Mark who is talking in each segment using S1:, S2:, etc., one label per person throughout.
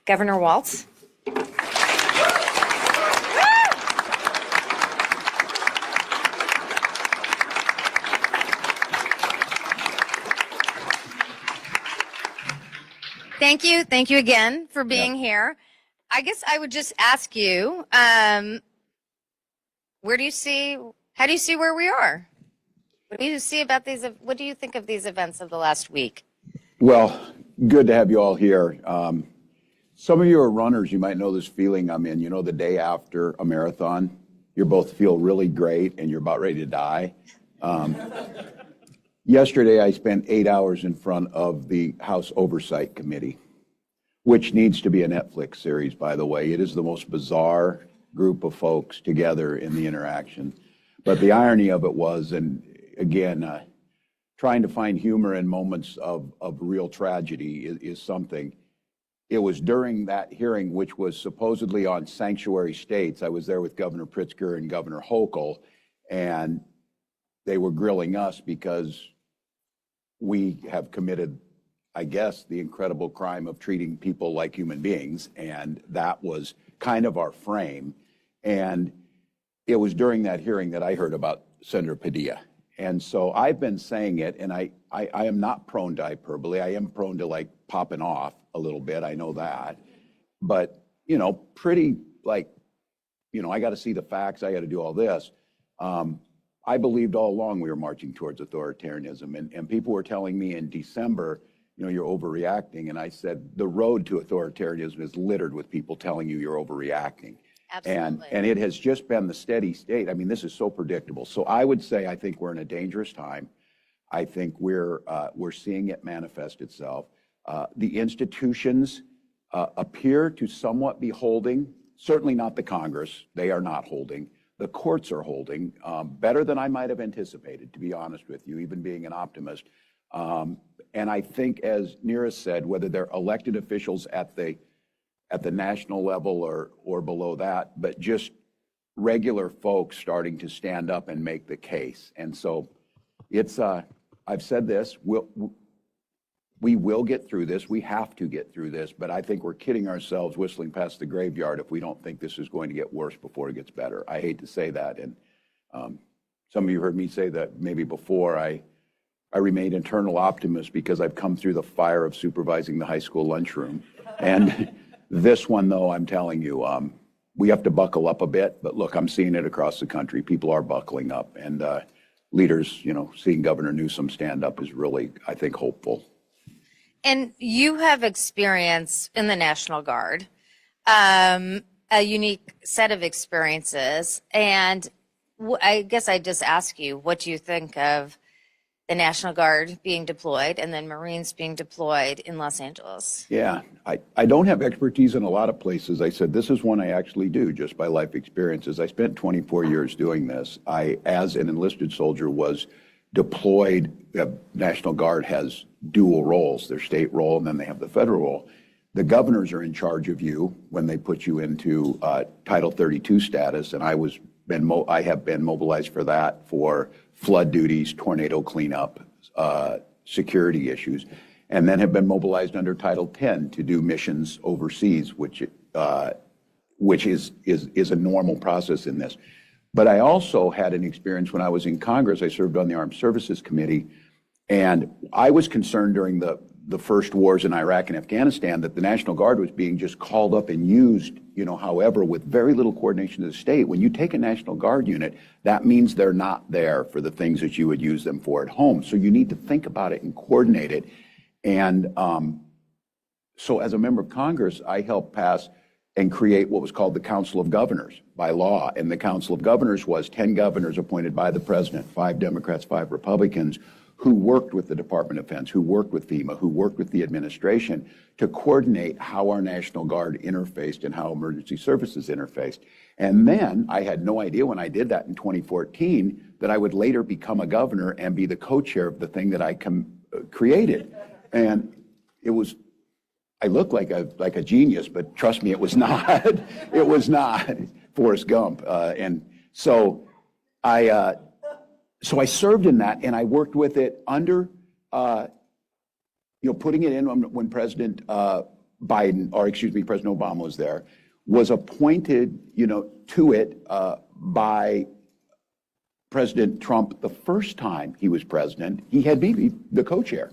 S1: Governor Walz. Thank you. Thank you again for being here. I guess I would just ask you, how do you see where we are? What do you see about these? What do you think of these events of the last week?
S2: Well, good to have you all here. Some of you are runners. You might know this feeling I'm in. You know, the day after a marathon, you both feel really great and you're about ready to die. Yesterday, I spent 8 hours in front of the House Oversight Committee, which needs to be a Netflix series, by the way. It is the most bizarre group of folks together in the interaction. But the irony of it was, and again, trying to find humor in moments of real tragedy is something. It was during that hearing, which was supposedly on sanctuary states. I was there with Governor Pritzker and Governor Hochul, and they were grilling us because we have committed, I guess, the incredible crime of treating people like human beings, and that was kind of our frame. And it was during that hearing that I heard about Senator Padilla. And so I've been saying it, and I am not prone to hyperbole. I am prone to like popping off a little bit, I know that. But, you know, pretty like, you know, I got to see the facts, I got to do all this. I believed all along we were marching towards authoritarianism, and people were telling me in December, you know, you're overreacting. And I said, the road to authoritarianism is littered with people telling you you're overreacting.
S1: Absolutely.
S2: And it has just been the steady state. I mean, this is so predictable. So I would say I think we're in a dangerous time. I think we're seeing it manifest itself. The institutions appear to somewhat be holding, certainly not the Congress. They are not holding. The courts are holding better than I might have anticipated, to be honest with you, even being an optimist. And I think, as Neera said, whether they're elected officials at the national level or below that, but just regular folks starting to stand up and make the case. And so it's, I've said this, we will get through this. We have to get through this, but I think we're kidding ourselves whistling past the graveyard if we don't think this is going to get worse before it gets better. I hate to say that. And some of you heard me say that maybe before. I remain eternal optimist because I've come through the fire of supervising the high school lunchroom. And this one, though, I'm telling you, we have to buckle up a bit. But look, I'm seeing it across the country. People are buckling up. And leaders, you know, seeing Governor Newsom stand up is really, I think, hopeful.
S1: And you have experience in the National Guard, a unique set of experiences. And I guess I just ask you, what do you think of the National Guard being deployed and then Marines being deployed in Los Angeles?
S2: Yeah, I don't have expertise in a lot of places. I said, this is one I actually do just by life experiences. I spent 24 years doing this. I, as an enlisted soldier, was deployed. The National Guard has dual roles, their state role, and then they have the federal role. The governors are in charge of you when they put you into Title 32 status, and I have been mobilized for that, for flood duties, tornado cleanup, security issues, and then have been mobilized under Title 10 to do missions overseas, which is a normal process in this. But I also had an experience when I was in Congress. I served on the Armed Services Committee, and I was concerned during the first wars in Iraq and Afghanistan that the National Guard was being just called up and used, you know, however, with very little coordination of the state. When you take a National Guard unit, that means they're not there for the things that you would use them for at home. So you need to think about it and coordinate it. And so as a member of Congress, I helped pass and create what was called the Council of Governors by law. And the Council of Governors was 10 governors appointed by the president, 5 Democrats, 5 Republicans, who worked with the Department of Defense, who worked with FEMA, who worked with the administration to coordinate how our National Guard interfaced and how emergency services interfaced. And then I had no idea when I did that in 2014 that I would later become a governor and be the co-chair of the thing that I created. And it was, I looked like a genius, but trust me, it was not. It was not Forrest Gump. And so I served in that, and I worked with it under, putting it in when President Biden, or excuse me, President Obama was there, was appointed, to it by President Trump the first time he was president. He had me be the co-chair.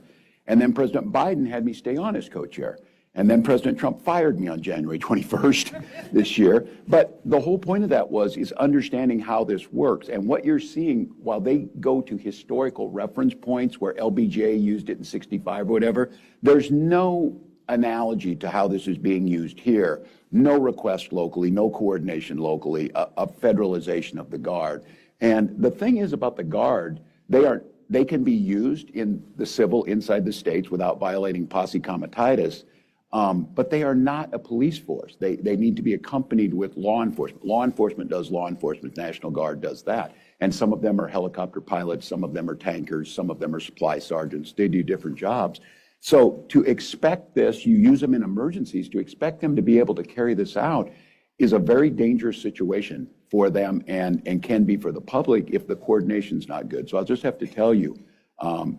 S2: And then President Biden had me stay on as co-chair. And then President Trump fired me on January 21st this year. But the whole point of that is understanding how this works. And what you're seeing, while they go to historical reference points where LBJ used it in 65 or whatever, there's no analogy to how this is being used here. No request locally, no coordination locally, a federalization of the Guard. And the thing is about the Guard, they can be used in the civil inside the states without violating posse comitatus, but they are not a police force. They need to be accompanied with law enforcement. Law enforcement does law enforcement. National Guard does that. And some of them are helicopter pilots, some of them are tankers, some of them are supply sergeants. They do different jobs. So to expect this, you use them in emergencies, to expect them to be able to carry this out is a very dangerous situation for them and can be for the public if the coordination's not good. So I'll just have to tell you,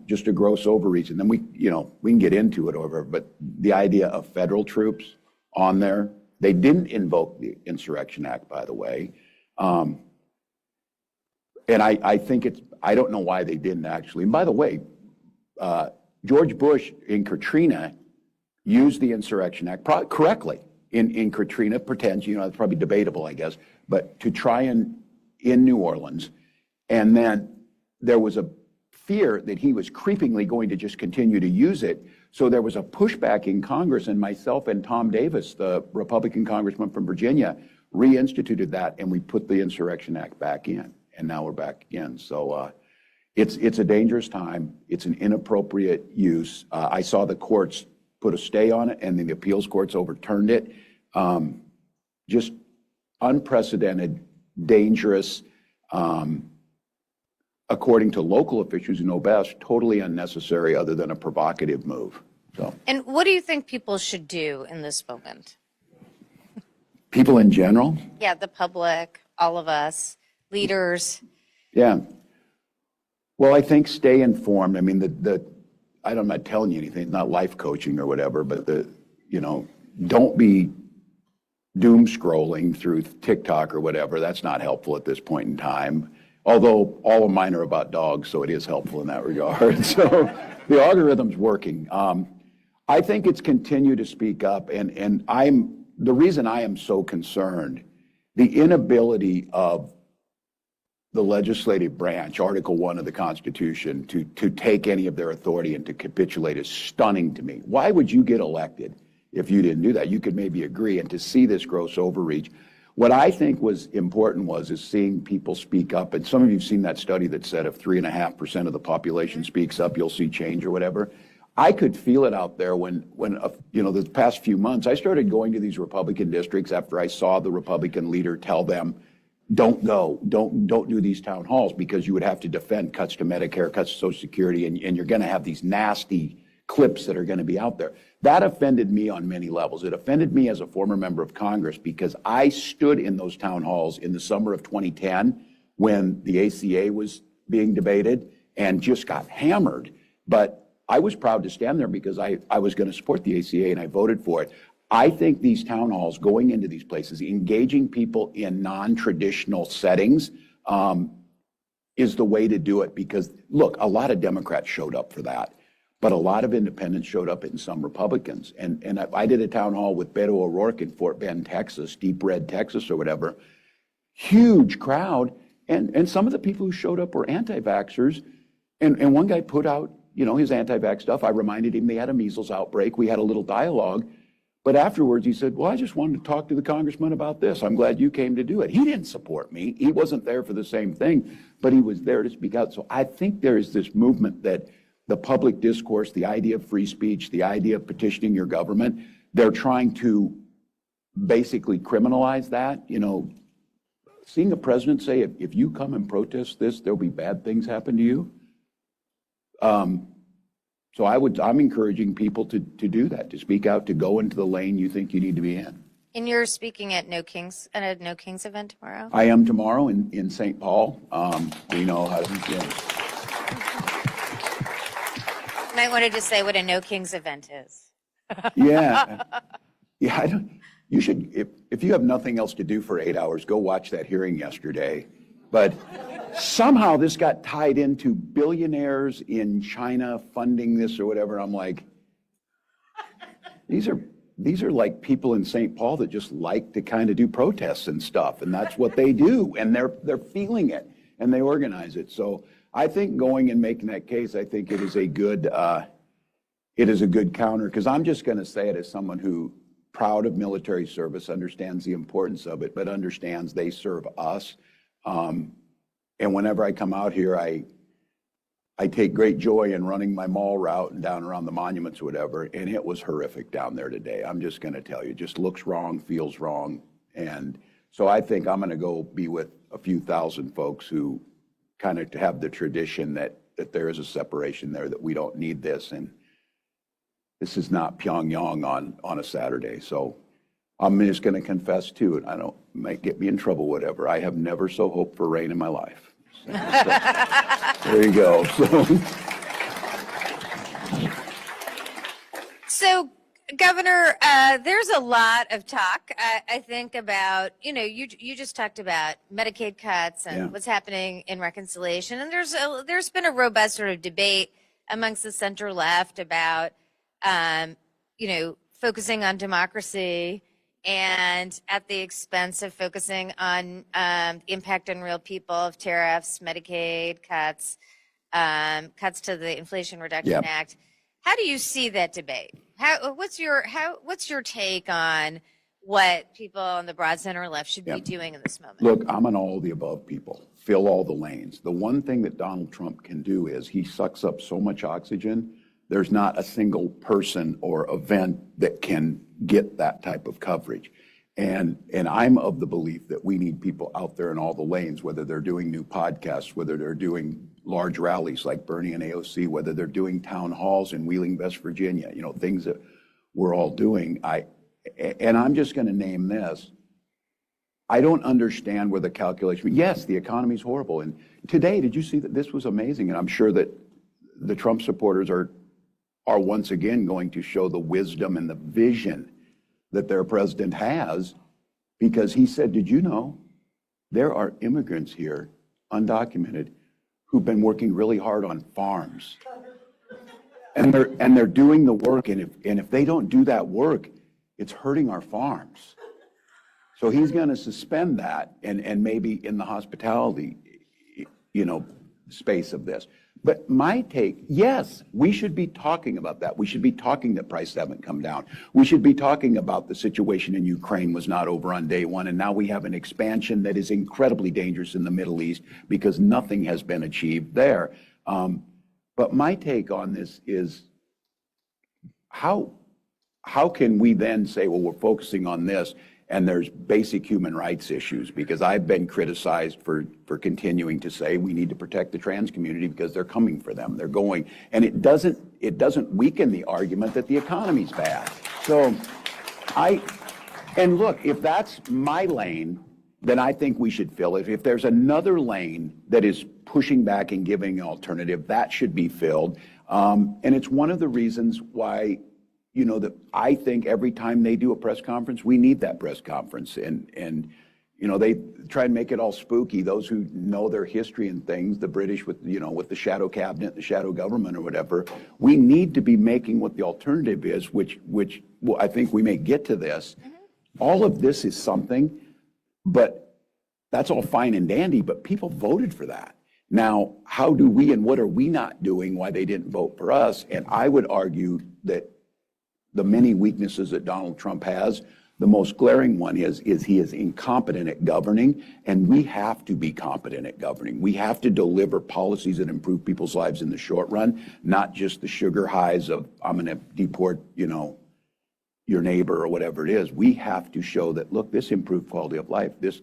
S2: just a gross overreach, and then we can get into it but the idea of federal troops on there, they didn't invoke the Insurrection Act, by the way. And I think I don't know why they didn't actually. And by the way, George Bush in Katrina used the Insurrection Act correctly. In Katrina, pretends, it's probably debatable, I guess, but to try in New Orleans. And then there was a fear that he was creepingly going to just continue to use it. So there was a pushback in Congress, and myself and Tom Davis, the Republican congressman from Virginia, reinstituted that, and we put the Insurrection Act back in, and now we're back in. So it's a dangerous time. It's an inappropriate use. I saw the courts put a stay on it, and then the appeals courts overturned it. Just unprecedented, dangerous, according to local officials who know best, totally unnecessary other than a provocative move. So.
S1: And what do you think people should do in this moment?
S2: People in general?
S1: Yeah, the public, all of us, leaders.
S2: Yeah. Well, I think stay informed. I mean, I'm not telling you anything, not life coaching or whatever, but don't be doom scrolling through TikTok or whatever. That's not helpful at this point in time. Although all of mine are about dogs, so it is helpful in that regard. So the algorithm's working. I think it's continue to speak up, and the reason I am so concerned, the inability of the legislative branch, Article 1 of the Constitution, to take any of their authority and to capitulate is stunning to me. Why would you get elected if you didn't do that? You could maybe agree, and to see this gross overreach. What I think was important is seeing people speak up, and some of you have seen that study that said if 3.5% of the population speaks up, you'll see change or whatever. I could feel it out there when the past few months, I started going to these Republican districts after I saw the Republican leader tell them, don't go, don't do these town halls because you would have to defend cuts to Medicare, cuts to Social Security, and you're going to have these nasty clips that are going to be out there. That offended me on many levels. It offended me as a former member of Congress because I stood in those town halls in the summer of 2010 when the ACA was being debated and just got hammered. But I was proud to stand there because I was going to support the ACA and I voted for it. I think these town halls, going into these places, engaging people in non-traditional settings is the way to do it because, look, a lot of Democrats showed up for that, but a lot of independents showed up and some Republicans. And I did a town hall with Beto O'Rourke in Fort Bend, Texas, Deep Red, Texas or whatever. Huge crowd. And some of the people who showed up were anti-vaxxers. And one guy put out, his anti-vax stuff. I reminded him they had a measles outbreak. We had a little dialogue. But afterwards, he said, well, I just wanted to talk to the congressman about this. I'm glad you came to do it. He didn't support me. He wasn't there for the same thing, but he was there to speak out. So I think there is this movement that the public discourse, the idea of free speech, the idea of petitioning your government, they're trying to basically criminalize that. Seeing a president say, if you come and protest this, there'll be bad things happen to you. So I'm encouraging people to do that, to speak out, to go into the lane you think you need to be in.
S1: And you're speaking at No Kings event tomorrow?
S2: I am tomorrow in St. Paul. We know how to,
S1: You might want to just say what a No Kings event is.
S2: Yeah. Yeah, you should, if you have nothing else to do for 8 hours, go watch that hearing yesterday. But somehow this got tied into billionaires in China funding this or whatever. I'm like, these are like people in St. Paul that just like to kind of do protests and stuff, and that's what they do, and they're feeling it, and they organize it. So I think going and making that case, I think it is a good counter, because I'm just going to say it as someone who, proud of military service, understands the importance of it, but understands they serve us. And whenever I come out here, I take great joy in running my mall route and down around the monuments or whatever, and it was horrific down there today. I'm just going to tell you, it just looks wrong, feels wrong. And so I think I'm going to go be with a few thousand folks who kind of have the tradition that there is a separation there, that we don't need this. And this is not Pyongyang on a Saturday. So I'm just going to confess too, and I don't, might get me in trouble, whatever. I have never so hoped for rain in my life. So, there you go.
S1: So, Governor, there's a lot of talk, I think, about, you just talked about Medicaid cuts and what's happening in reconciliation. And there's been a robust sort of debate amongst the center left about, focusing on democracy and at the expense of focusing on impact on real people of tariffs, Medicaid cuts, cuts to the Inflation Reduction Act. How do you see that debate? What's your take on what people on the broad center left should be doing in this moment?
S2: Look, I'm an all the above people. Fill all the lanes. The one thing that Donald Trump can do is he sucks up so much oxygen. There's not a single person or event that can get that type of coverage. And I'm of the belief that we need people out there in all the lanes, whether they're doing new podcasts, whether they're doing large rallies like Bernie and AOC, whether they're doing town halls in Wheeling, West Virginia, things that we're all doing. And I'm just going to name this. I don't understand where the calculation, yes, the economy's horrible. And today, did you see that this was amazing? And I'm sure that the Trump supporters are once again going to show the wisdom and the vision that their president has, because he said, did you know there are immigrants here, undocumented, who've been working really hard on farms, and they're doing the work, and if they don't do that work, it's hurting our farms. So he's going to suspend that, and maybe in the hospitality, space of this. But my take, yes, we should be talking about that. We should be talking that prices haven't come down. We should be talking about the situation in Ukraine was not over on day one, and now we have an expansion that is incredibly dangerous in the Middle East because nothing has been achieved there. But my take on this is how can we then say, well, we're focusing on this, and there's basic human rights issues, because I've been criticized for continuing to say we need to protect the trans community because they're coming for them. They're going, and it doesn't weaken the argument that the economy's bad. So and look, if that's my lane, then I think we should fill it. If there's another lane that is pushing back and giving an alternative, that should be filled. And it's one of the reasons why that I think every time they do a press conference, we need that press conference. And they try and make it all spooky. Those who know their history and things, the British with the shadow cabinet, the shadow government or whatever, we need to be making what the alternative is, which well, I think we may get to this. All of this is something, but that's all fine and dandy, but people voted for that. Now, how do we and what are we not doing why they didn't vote for us? And I would argue that the many weaknesses that Donald Trump has, the most glaring one is he is incompetent at governing, and we have to be competent at governing. We have to deliver policies that improve people's lives in the short run, not just the sugar highs of I'm going to deport, your neighbor or whatever it is. We have to show that, look, this improved quality of life. This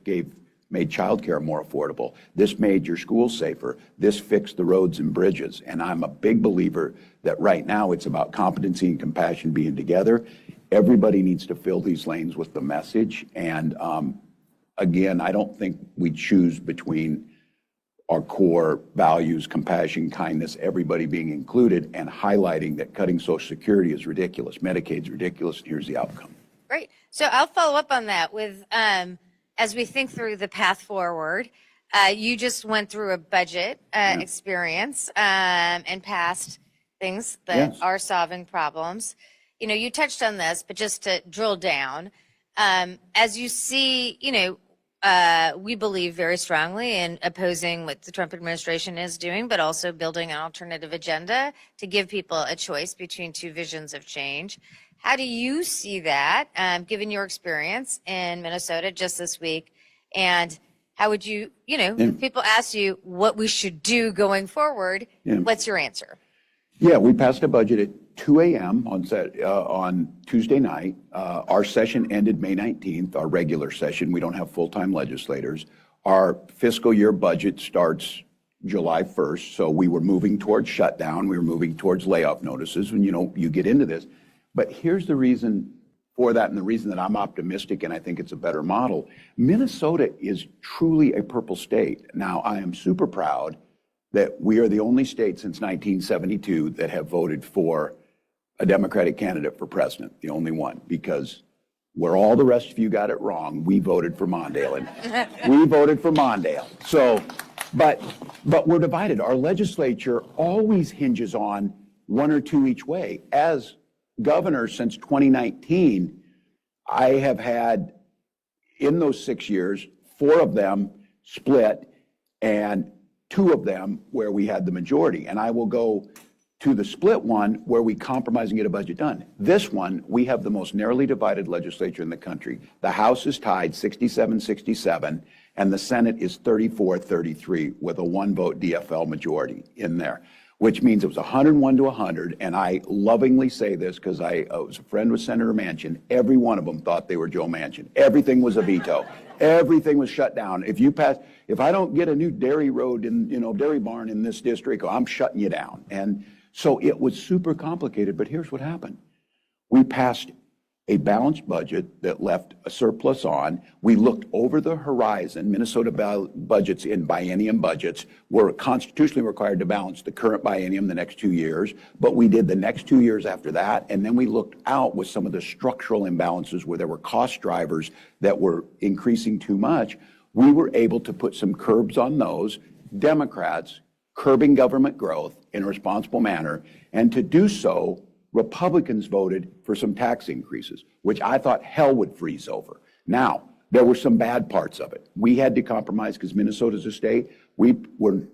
S2: made childcare more affordable. This made your schools safer. This fixed the roads and bridges. And I'm a big believer that right now it's about competency and compassion being together. Everybody needs to fill these lanes with the message. And again, I don't think we choose between our core values, compassion, kindness, everybody being included, and highlighting that cutting Social Security is ridiculous, Medicaid's ridiculous, and here's the outcome.
S1: Great. So I'll follow up on that with, as we think through the path forward, you just went through a budget experience and passed things that are solving problems. You know, you touched on this, but just to drill down, as you see, you know, we believe very strongly in opposing what the Trump administration is doing, but also building an alternative agenda to give people a choice between two visions of change. How do you see that, given your experience in Minnesota just this week? And how would you, you know, if people ask you what we should do going forward, what's your answer?
S2: Yeah, we passed a budget at 2 a.m. on Tuesday night. Our session ended May 19th, our regular session. We don't have full-time legislators. Our fiscal year budget starts July 1st, so we were moving towards shutdown. We were moving towards layoff notices, and, you know, you get into this. But here's the reason for that, and the reason that I'm optimistic and I think it's a better model. Minnesota is truly a purple state. Now, I am super proud that we are the only state since 1972 that have voted for a Democratic candidate for president, the only one, because where all the rest of you got it wrong, we voted for Mondale, and we voted for Mondale. So, but we're divided. Our legislature always hinges on one or two each way. As governor since 2019, I have had, in those 6 years, 4 of them split and 2 of them where we had the majority. And I will go to the split one where we compromise and get a budget done. This one, we have the most narrowly divided legislature in the country. The House is tied 67-67, and the Senate is 34-33 with a 1-vote DFL majority in there, which means it was 101 to 100. And I lovingly say this because I was a friend with Senator Manchin. Every one of them thought they were Joe Manchin. Everything was a veto. Everything was shut down. If I don't get a new dairy road in, you know, dairy barn in this district, I'm shutting you down. And so it was super complicated, but here's what happened. We passed a balanced budget that left a surplus on. We looked over the horizon. Minnesota budgets in biennium budgets were constitutionally required to balance the current biennium the next 2 years, but we did the next 2 years after that, and then we looked out with some of the structural imbalances where there were cost drivers that were increasing too much. We were able to put some curbs on those. Democrats curbing government growth in a responsible manner, and to do so, Republicans voted for some tax increases, which I thought hell would freeze over. Now, there were some bad parts of it. We had to compromise because Minnesota's a state. We were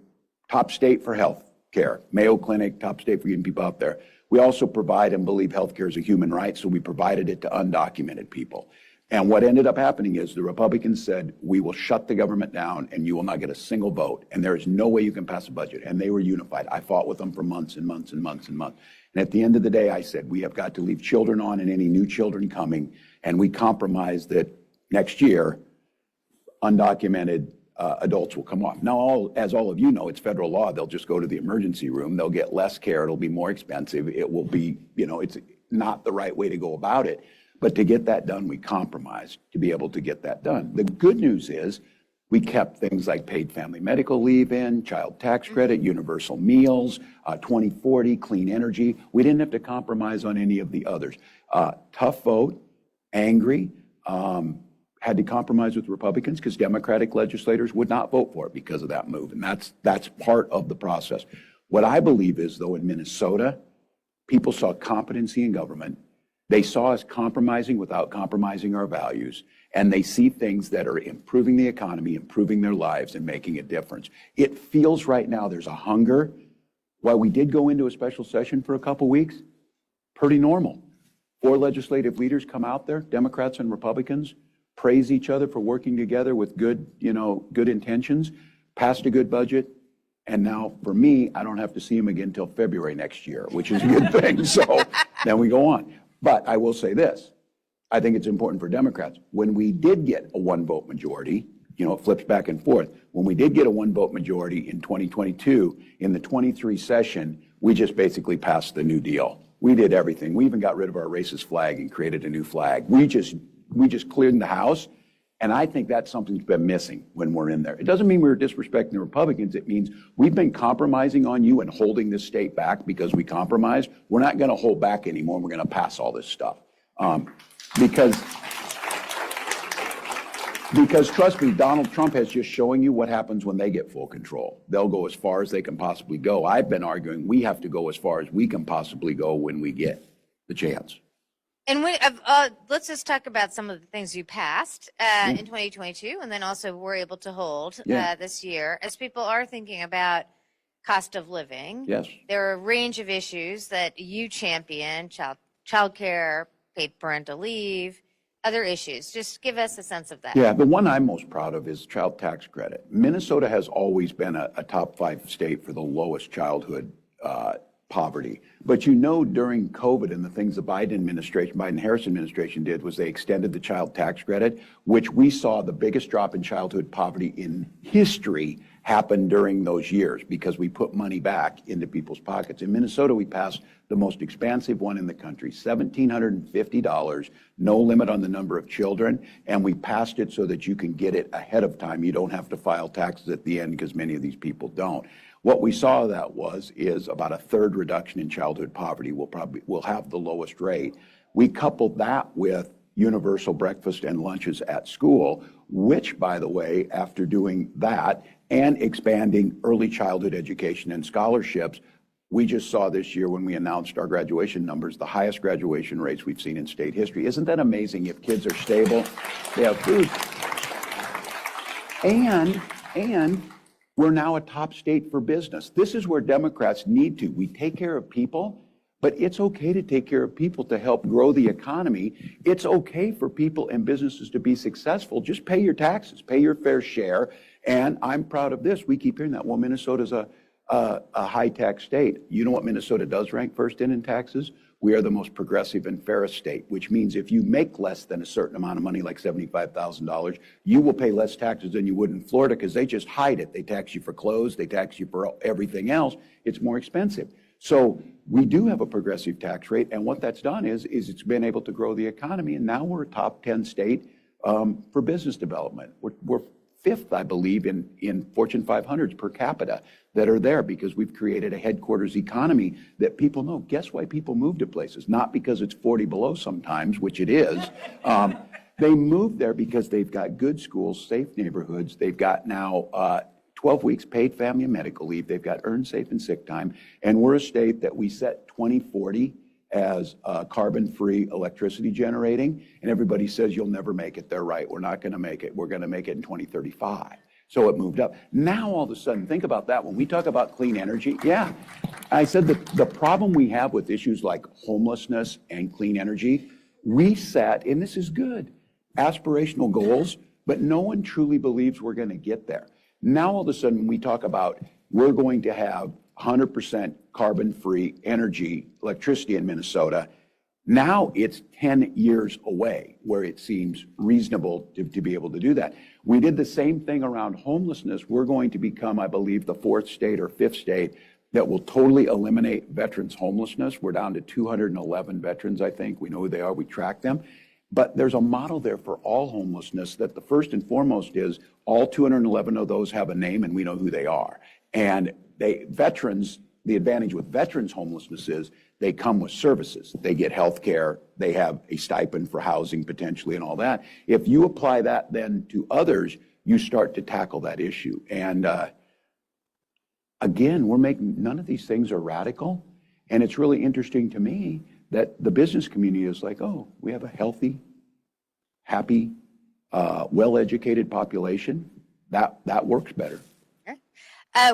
S2: top state for health care. Mayo Clinic, top state for getting people out there. We also provide and believe health care is a human right, so we provided it to undocumented people. And what ended up happening is the Republicans said, we will shut the government down and you will not get a single vote. And there is no way you can pass a budget. And they were unified. I fought with them for months and months and months and months. And at the end of the day, I said, we have got to leave children on and any new children coming. And we compromised that next year, undocumented adults will come off. Now, as all of you know, it's federal law. They'll just go to the emergency room. They'll get less care. It'll be more expensive. It will be, you know, it's not the right way to go about it. But to get that done, we compromised to be able to get that done. The good news is we kept things like paid family medical leave in, child tax credit, universal meals, 2040, clean energy. We didn't have to compromise on any of the others. Tough vote, angry, had to compromise with Republicans because Democratic legislators would not vote for it because of that move. And that's part of the process. What I believe is, though, in Minnesota, people saw competency in government. They saw us compromising without compromising our values, and they see things that are improving the economy, improving their lives, and making a difference. It feels right now there's a hunger. While we did go into a special session for a couple weeks, pretty normal. 4 legislative leaders come out there, Democrats and Republicans, praise each other for working together with good intentions, passed a good budget, and now for me, I don't have to see him again until February next year, which is a good thing. So then we go on. But I will say this, I think it's important for Democrats. When we did get a 1-vote majority, you know, it flips back and forth. When we did get a 1-vote majority in 2022, in the 23 session, we just basically passed the New Deal. We did everything. We even got rid of our racist flag and created a new flag. We just cleared the House And I think that's something that's been missing when we're in there. It doesn't mean we're disrespecting the Republicans. It means we've been compromising on you and holding this state back because we compromised. We're not going to hold back anymore. We're going to pass all this stuff. Because trust me, Donald Trump has just showing you what happens when they get full control. They'll go as far as they can possibly go. I've been arguing we have to go as far as we can possibly go when we get the chance.
S1: And let's just talk about some of the things you passed in 2022 and then also were able to hold this year. As people are thinking about cost of living,
S2: yes,
S1: there are a range of issues that you champion, child care, paid parental leave, other issues. Just give us a sense of that.
S2: Yeah, the one I'm most proud of is child tax credit. Minnesota has always been a top 5 state for the lowest childhood poverty. But during COVID and the things the Biden-Harris administration did was they extended the child tax credit, which we saw the biggest drop in childhood poverty in history happen during those years because we put money back into people's pockets. In Minnesota, we passed the most expansive one in the country, $1,750, no limit on the number of children, and we passed it so that you can get it ahead of time. You don't have to file taxes at the end because many of these people don't. What we saw is about a third reduction in childhood poverty. We'll have the lowest rate. We coupled that with universal breakfast and lunches at school, which, by the way, after doing that and expanding early childhood education and scholarships, we just saw this year when we announced our graduation numbers, the highest graduation rates we've seen in state history. Isn't that amazing? If kids are stable, they have food. And we're now a top state for business. This is where Democrats need to. We take care of people, but it's okay to take care of people to help grow the economy. It's okay for people and businesses to be successful. Just pay your taxes, pay your fair share. And I'm proud of this. We keep hearing that. Well, Minnesota's a high tax state. You know what Minnesota does rank first in taxes? We are the most progressive and fairest state, which means if you make less than a certain amount of money, like $75,000, you will pay less taxes than you would in Florida because they just hide it. They tax you for clothes. They tax you for everything else. It's more expensive. So we do have a progressive tax rate. And what that's done is it's been able to grow the economy. And now we're a top 10 state for business development. We're 5th, I believe, in Fortune 500s per capita that are there because we've created a headquarters economy that people know. Guess why people move to places? Not because it's 40 below sometimes, which it is. They move there because they've got good schools, safe neighborhoods. They've got now 12 weeks paid family and medical leave. They've got earned safe and sick time. And we're a state that we set 2040 as carbon-free electricity generating, and everybody says you'll never make it. They're right. We're not going to make it. We're going to make it in 2035. So it moved up. Now all of a sudden, think about that. When we talk about clean energy, I said that the problem we have with issues like homelessness and clean energy, we set, and this is good, aspirational goals, but no one truly believes we're going to get there. Now all of a sudden, when we talk about we're going to have 100% carbon-free energy, electricity in Minnesota, now it's 10 years away where it seems reasonable to be able to do that. We did the same thing around homelessness. We're going to become, I believe, the 4th state or 5th state that will totally eliminate veterans homelessness. We're down to 211 veterans, I think. We know who they are. We track them. But there's a model there for all homelessness that the first and foremost is all 211 of those have a name and we know who they are. And the advantage with veterans homelessness is they come with services. They get health care, they have a stipend for housing potentially and all that. If you apply that then to others, you start to tackle that issue. And again, none of these things are radical. And it's really interesting to me that the business community is like, oh, we have a healthy, happy, well-educated population. That works better.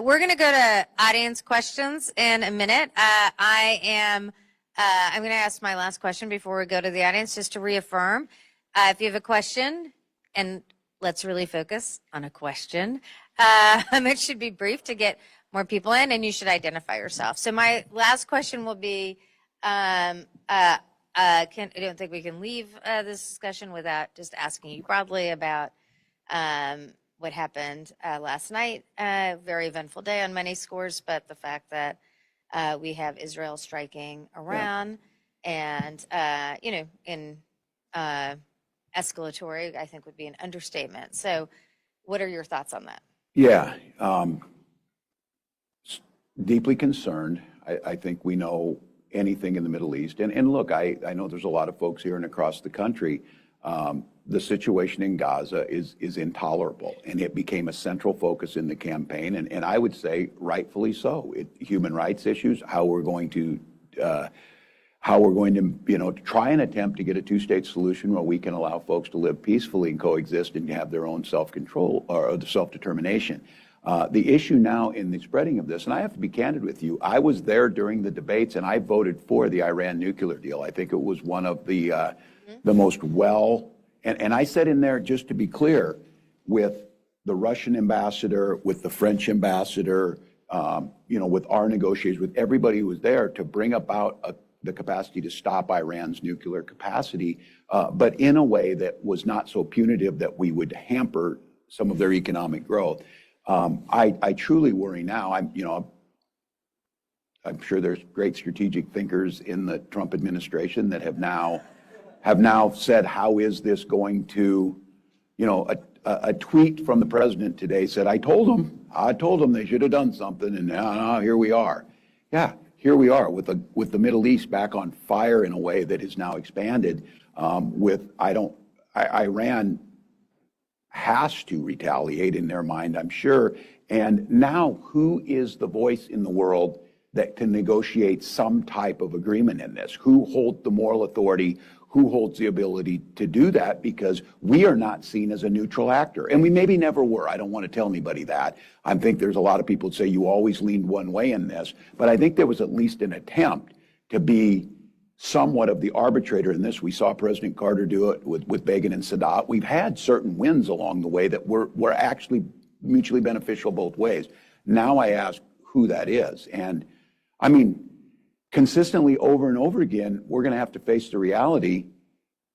S1: We're going to go to audience questions in a minute. I'm going to ask my last question before we go to the audience, just to reaffirm. If you have a question, and let's really focus on a question, it should be brief to get more people in, and you should identify yourself. So my last question will be, I don't think we can leave this discussion without just asking you broadly about what happened last night. Very eventful day on many scores, but the fact that we have Israel striking Iran and, escalatory, I think would be an understatement. So what are your thoughts on that?
S2: Yeah, deeply concerned. I think we know anything in the Middle East. And look, I know there's a lot of folks here and across the country. The situation in Gaza is intolerable, and it became a central focus in the campaign. And I would say rightfully so. Human rights issues, how we're going to try and attempt to get a two-state solution where we can allow folks to live peacefully and coexist and have their own self-control or self-determination. The issue now in the spreading of this, and I have to be candid with you, I was there during the debates and I voted for the Iran nuclear deal. I think it was one of the most and I said in there, just to be clear, with the Russian ambassador, with the French ambassador, with our negotiators, with everybody who was there to bring about the capacity to stop Iran's nuclear capacity, but in a way that was not so punitive that we would hamper some of their economic growth. I truly worry now. I'm sure there's great strategic thinkers in the Trump administration that have now said, how is this going to, a tweet from the president today said, I told them they should have done something, and now here we are. Yeah, here we are with the Middle East back on fire in a way that has now expanded. Iran has to retaliate in their mind, I'm sure. And now, who is the voice in the world that can negotiate some type of agreement in this? Who holds the moral authority? Who holds the ability to do that? Because we are not seen as a neutral actor. And we maybe never were. I don't want to tell anybody that. I think there's a lot of people that say you always leaned one way in this. But I think there was at least an attempt to be somewhat of the arbitrator in this. We saw President Carter do it with Begin and Sadat. We've had certain wins along the way that were actually mutually beneficial both ways. Now I ask who that is. And I mean, consistently over and over again, we're going to have to face the reality.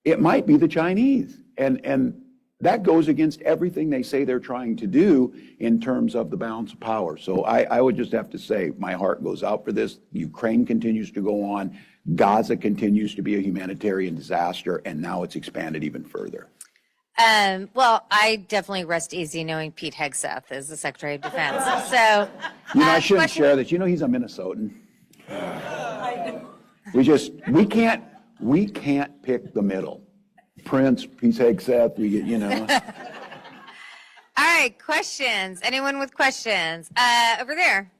S2: It might be the Chinese. And that goes against everything they say they're trying to do in terms of the balance of power. So I would just have to say my heart goes out for this. Ukraine continues to go on. Gaza continues to be a humanitarian disaster, and now it's expanded even further.
S1: Well, I definitely rest easy knowing Pete Hegseth is the Secretary of Defense. So,
S2: I shouldn't share this. He's a Minnesotan. We can't pick the middle. Prince, Pete Hegseth,
S1: All right, questions. Anyone with questions? Over there.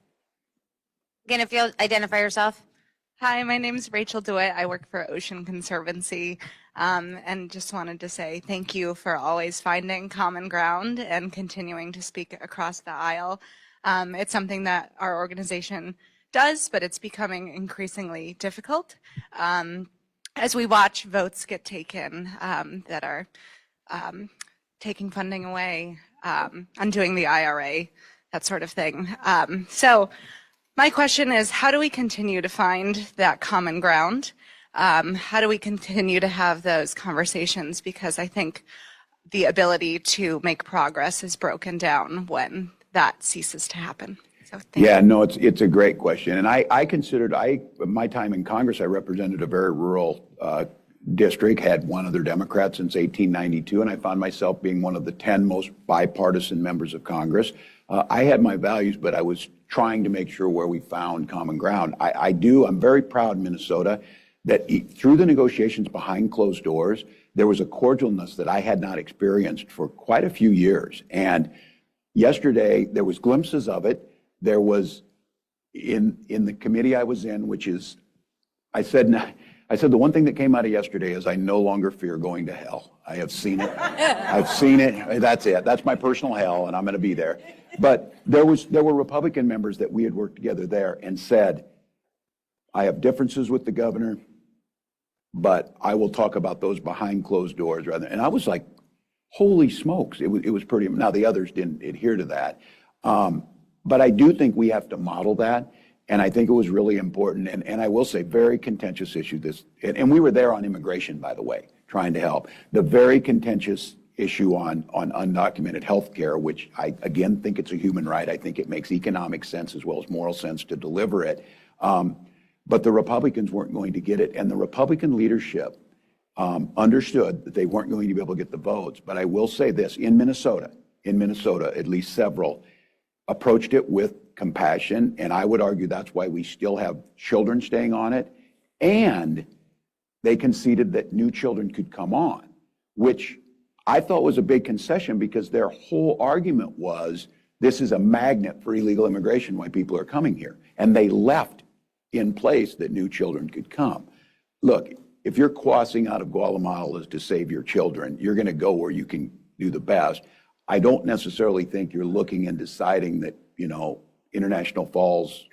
S1: Again, if you'll identify yourself.
S3: Hi, my name is Rachel DeWitt. I work for Ocean Conservancy, and just wanted to say thank you for always finding common ground and continuing to speak across the aisle. It's something that our organization does, but it's becoming increasingly difficult as we watch votes get taken that are taking funding away, undoing the IRA, that sort of thing. So my question is, how do we continue to find that common ground? How do we continue to have those conversations? Because I think the ability to make progress is broken down when that ceases to happen. So thank you.
S2: No, it's a great question. And I considered, my time in Congress, I represented a very rural district, had one other Democrat since 1892, and I found myself being one of the 10 most bipartisan members of Congress. I had my values, but I was trying to make sure where we found common ground. I'm very proud in Minnesota that through the negotiations behind closed doors, there was a cordialness that I had not experienced for quite a few years. And yesterday, there was glimpses of it. There was in the committee I was in, which is, I said the one thing that came out of yesterday is I no longer fear going to hell. I have seen it. I've seen it. That's it. That's my personal hell, and I'm going to be there. But there were Republican members that we had worked together there and said, I have differences with the governor, but I will talk about those behind closed doors rather. And I was like, holy smokes. It was pretty. Now the others didn't adhere to that. But I do think we have to model that. And I think it was really important. And I will say, very contentious issue. And we were there on immigration, by the way, trying to help. The very contentious issue on undocumented health care, which I, again, think it's a human right. I think it makes economic sense as well as moral sense to deliver it. But the Republicans weren't going to get it. And the Republican leadership understood that they weren't going to be able to get the votes. But I will say this, in Minnesota, at least several approached it with compassion, and I would argue that's why we still have children staying on it, and they conceded that new children could come on, which I thought was a big concession because their whole argument was this is a magnet for illegal immigration, why people are coming here. And they left in place that new children could come. Look, if you're crossing out of Guatemala to save your children, you're going to go where you can do the best. I don't necessarily think you're looking and deciding that, International Falls,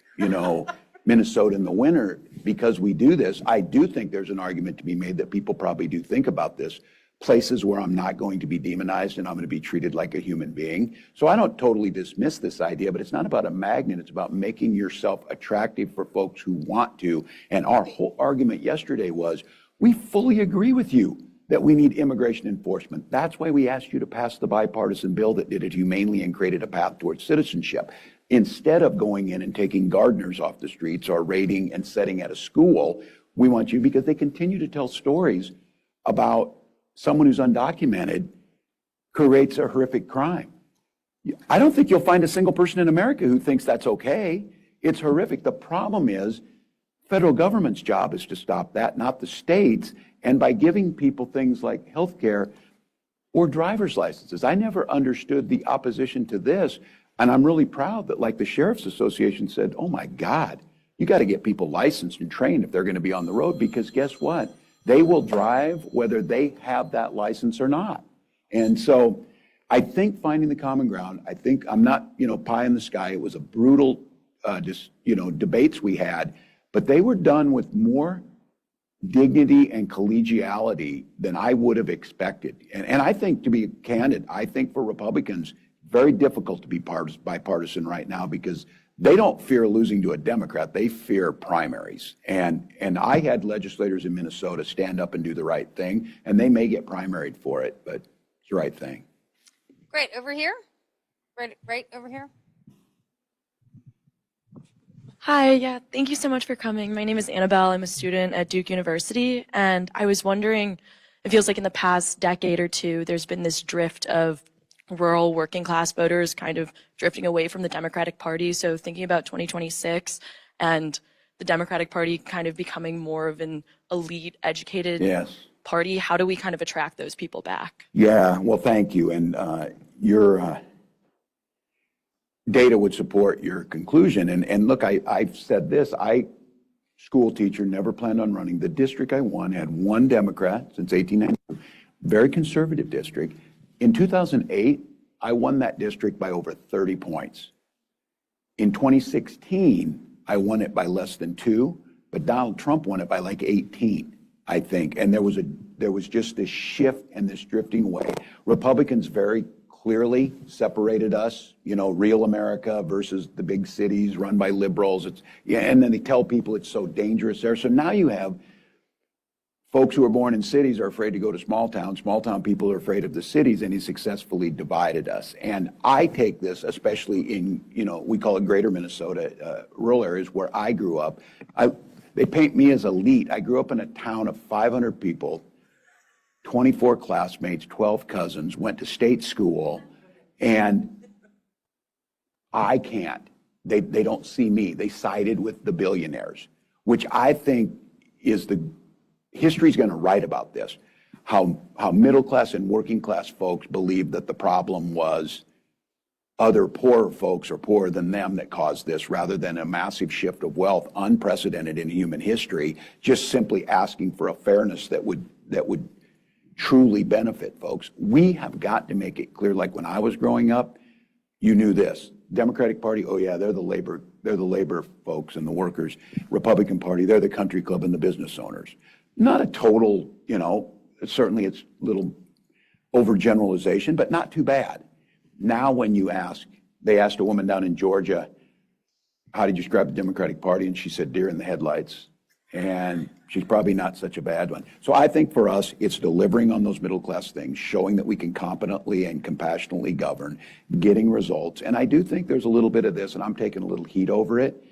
S2: Minnesota in the winter, because we do this. I do think there's an argument to be made that people probably do think about this. Places where I'm not going to be demonized and I'm going to be treated like a human being. So I don't totally dismiss this idea, but it's not about a magnet. It's about making yourself attractive for folks who want to. And our whole argument yesterday was, we fully agree with you that we need immigration enforcement. That's why we asked you to pass the bipartisan bill that did it humanely and created a path towards citizenship. Instead of going in and taking gardeners off the streets or raiding and setting at a school, we want you, because they continue to tell stories about someone who's undocumented creates a horrific crime. I don't think you'll find a single person in America who thinks that's okay. It's horrific. The problem is, federal government's job is to stop that, not the states. And by giving people things like health care or driver's licenses, I never understood the opposition to this. And I'm really proud that, like the Sheriff's Association said, oh my God, you got to get people licensed and trained if they're going to be on the road, because guess what? They will drive whether they have that license or not. And so I think finding the common ground, I think I'm not, pie in the sky. It was a brutal, debates we had, but they were done with more dignity and collegiality than I would have expected. And I think, to be candid, I think for Republicans, very difficult to be bipartisan right now, because they don't fear losing to a Democrat. They fear primaries. And I had legislators in Minnesota stand up and do the right thing, and they may get primaried for it, but it's the right thing.
S1: Great. Over here? Right over here?
S4: Hi, yeah, thank you so much for coming. My name is Annabelle. I'm a student at Duke University, and I was wondering, it feels like in the past decade or two, there's been this drift of rural working class voters kind of drifting away from the Democratic Party. So thinking about 2026 and the Democratic Party kind of becoming more of an elite, educated party, how do we kind of attract those people back?
S2: Yeah, well, thank you. And your data would support your conclusion. And look, I've said this, school teacher, never planned on running. The district I won had one Democrat since 1892, very conservative district. In 2008, I won that district by over 30 points. In 2016, I won it by less than 2, but Donald Trump won it by like 18, I think. And there was just this shift and this drifting away. Republicans very clearly separated us, real America versus the big cities run by liberals. And then they tell people it's so dangerous there. So now you have folks who are born in cities are afraid to go to small towns. Small town people are afraid of the cities, and he successfully divided us. And I take this, especially in, we call it greater Minnesota, rural areas where I grew up. They paint me as elite. I grew up in a town of 500 people, 24 classmates, 12 cousins, went to state school, and I can't. They don't see me. They sided with the billionaires, which I think is history's going to write about this, how middle class and working class folks believe that the problem was other poorer folks or poorer than them that caused this, rather than a massive shift of wealth, unprecedented in human history, just simply asking for a fairness that would truly benefit folks. We have got to make it clear, like when I was growing up, you knew this. Democratic Party, oh yeah, they're the labor folks and the workers. Republican Party, they're the country club and the business owners. Not a total, certainly it's a little overgeneralization, but not too bad. Now when they asked a woman down in Georgia, how did you describe the Democratic Party? And she said, deer in the headlights. And she's probably not such a bad one. So I think for us, it's delivering on those middle class things, showing that we can competently and compassionately govern, getting results. And I do think there's a little bit of this, and I'm taking a little heat over it.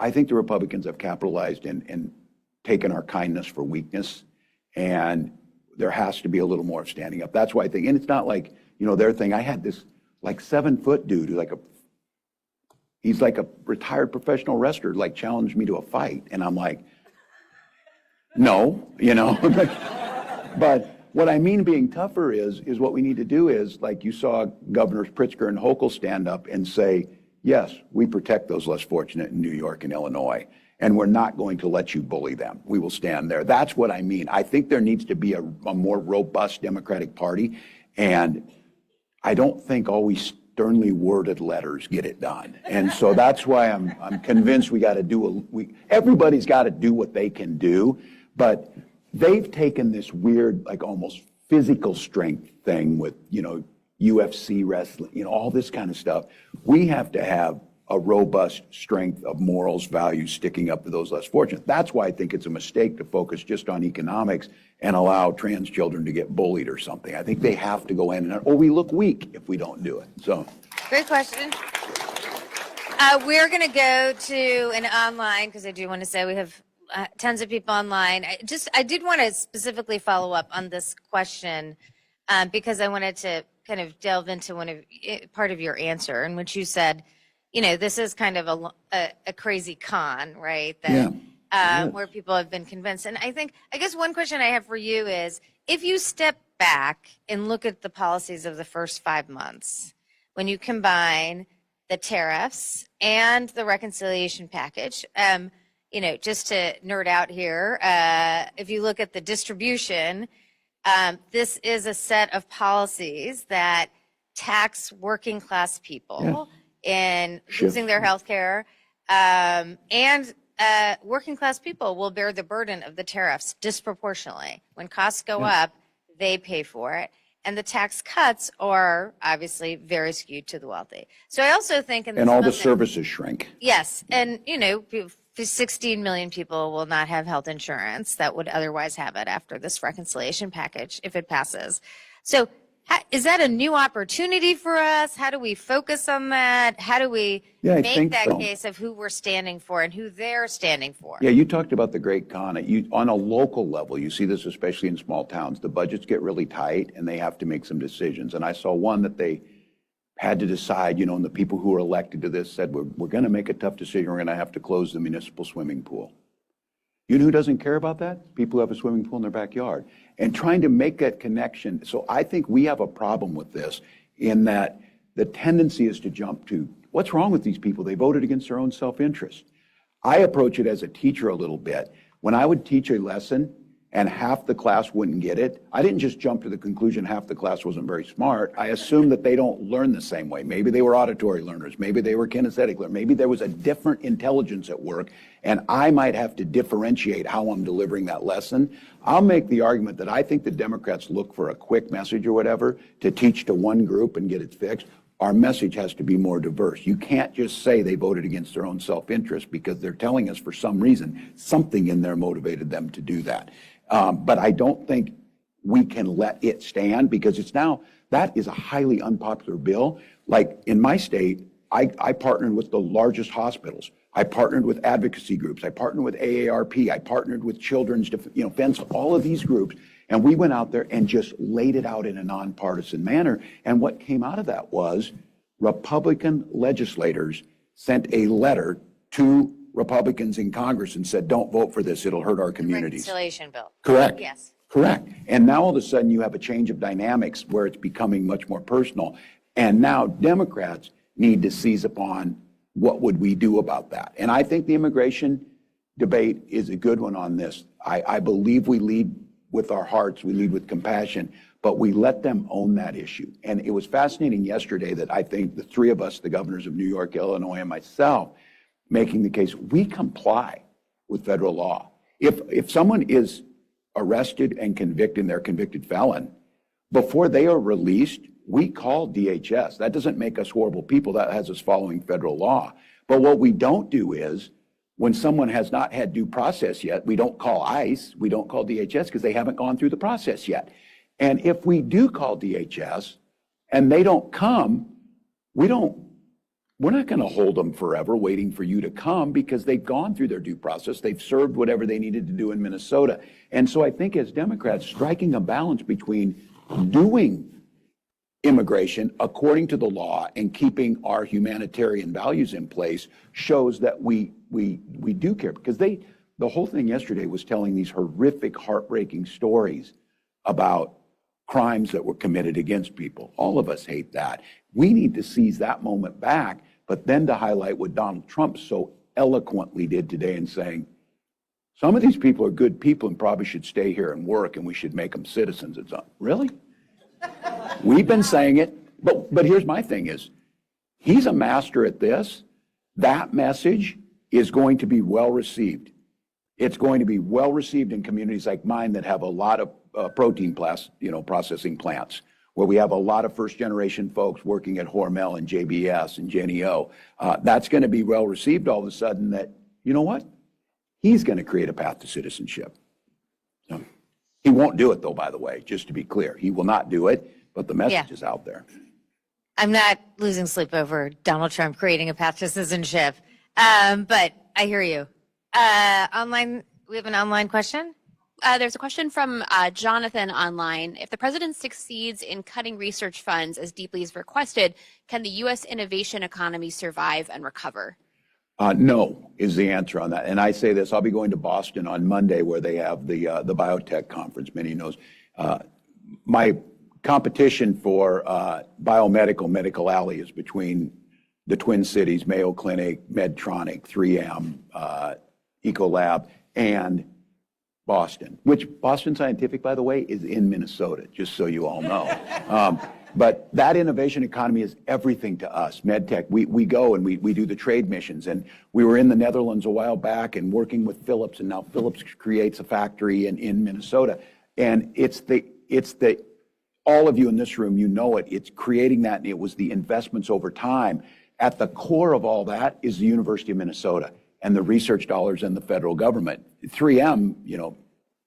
S2: I think the Republicans have capitalized and taken our kindness for weakness, and there has to be a little more standing up. That's why I think, and it's not like, their thing. I had this like 7-foot dude who he's like a retired professional wrestler, like challenged me to a fight. And I'm like, no, But what I mean being tougher is what we need to do is, like you saw Governors Pritzker and Hochul stand up and say, yes, we protect those less fortunate in New York and Illinois, and we're not going to let you bully them. We will stand there. That's what I mean. I think there needs to be a more robust Democratic Party, and I don't think always sternly worded letters get it done. And so that's why I'm convinced we got to everybody's got to do what they can do, but they've taken this weird, like almost physical strength thing with, UFC wrestling, all this kind of stuff. We have to have a robust strength of morals, values, sticking up for those less fortunate. That's why I think it's a mistake to focus just on economics and allow trans children to get bullied or something. I think they have to go in, or we look weak if we don't do it. So,
S1: great question. We're going to go to an online, because I do want to say we have tons of people online. I did want to specifically follow up on this question because I wanted to kind of delve into part of your answer in which you said, this is kind of a crazy con, right? That, where people have been convinced. And I guess one question I have for you is, if you step back and look at the policies of the first 5 months, when you combine the tariffs and the reconciliation package, just to nerd out here, if you look at the distribution, this is a set of policies that tax working class people in losing their health care, and working class people will bear the burden of the tariffs disproportionately. When costs go up, they pay for it. And the tax cuts are obviously very skewed to the wealthy. So I also think
S2: and all the services shrink.
S1: Yes. And, 16 million people will not have health insurance that would otherwise have it after this reconciliation package, if it passes. So is that a new opportunity for us? How do we focus on that? How do we make that case of who we're standing for and who they're standing for?
S2: Yeah, you talked about the great con. On a local level, you see this especially in small towns. The budgets get really tight and they have to make some decisions. And I saw one that they had to decide, and the people who were elected to this said, we're going to make a tough decision. We're going to have to close the municipal swimming pool. You know who doesn't care about that? People who have a swimming pool in their backyard. And trying to make that connection. So I think we have a problem with this in that the tendency is to jump to, what's wrong with these people? They voted against their own self-interest. I approach it as a teacher a little bit. When I would teach a lesson and half the class wouldn't get it, I didn't just jump to the conclusion half the class wasn't very smart. I assumed that they don't learn the same way. Maybe they were auditory learners. Maybe they were kinesthetic learners. Maybe there was a different intelligence at work, and I might have to differentiate how I'm delivering that lesson. I'll make the argument that I think the Democrats look for a quick message or whatever to teach to one group and get it fixed. Our message has to be more diverse. You can't just say they voted against their own self-interest because they're telling us for some reason something in there motivated them to do that. But I don't think we can let it stand because that is a highly unpopular bill. Like in my state, I partnered with the largest hospitals. I partnered with advocacy groups. I partnered with AARP. I partnered with Children's Defense, all of these groups. And we went out there and just laid it out in a nonpartisan manner. And what came out of that was Republican legislators sent a letter to Republicans in Congress and said, don't vote for this. It'll hurt our communities.
S1: Reconciliation bill.
S2: Correct.
S1: Yes.
S2: Correct. And now all of a sudden you have a change of dynamics where it's becoming much more personal. And now Democrats need to seize upon what would we do about that. And I think the immigration debate is a good one on this. I believe we lead with our hearts, we lead with compassion, but we let them own that issue. And it was fascinating yesterday that I think the three of us, the governors of New York, Illinois, and myself, making the case, we comply with federal law. If someone is arrested and convicted, and they're a convicted felon, before they are released, we call DHS. That doesn't make us horrible people. That has us following federal law. But what we don't do is, when someone has not had due process yet, we don't call ICE, we don't call DHS because they haven't gone through the process yet. And if we do call DHS and they don't come, we don't we're not going to hold them forever waiting for you to come because they've gone through their due process. They've served whatever they needed to do in Minnesota. And so I think as Democrats, striking a balance between doing immigration according to the law and keeping our humanitarian values in place shows that we do care, because the whole thing yesterday was telling these horrific, heartbreaking stories about crimes that were committed against people. All of us hate that. We need to seize that moment back, but then to highlight what Donald Trump so eloquently did today in saying, some of these people are good people and probably should stay here and work, and we should make them citizens. It's really? We've been saying it, but here's my thing is, he's a master at this. That message is going to be well received. It's going to be well received in communities like mine that have a lot of protein processing plants, where we have a lot of first generation folks working at Hormel and JBS and Jenny O. That's going to be well received all of a sudden that, you know what? He's going to create a path to citizenship. He won't do it though, by the way, just to be clear. He will not do it, but the message is out there.
S1: I'm not losing sleep over Donald Trump creating a path to citizenship, but I hear you. Online, we have an online question.
S5: There's a question from Jonathan online. If the president succeeds in cutting research funds as deeply as requested, can the U.S. innovation economy survive and recover?
S2: No is the answer on that. And I say this, I'll be going to Boston on Monday where they have the biotech conference, many knows. My competition for biomedical, Medical Alley is between the Twin Cities, Mayo Clinic, Medtronic, 3M, Ecolab, and Boston, which Boston Scientific, by the way, is in Minnesota, just so you all know. But that innovation economy is everything to us. MedTech, we go and we do the trade missions. And we were in the Netherlands a while back and working with Philips, and now Philips creates a factory in Minnesota. And it's all of you in this room, you know it. It's creating that, and it was the investments over time. At the core of all that is the University of Minnesota and the research dollars and the federal government. 3M,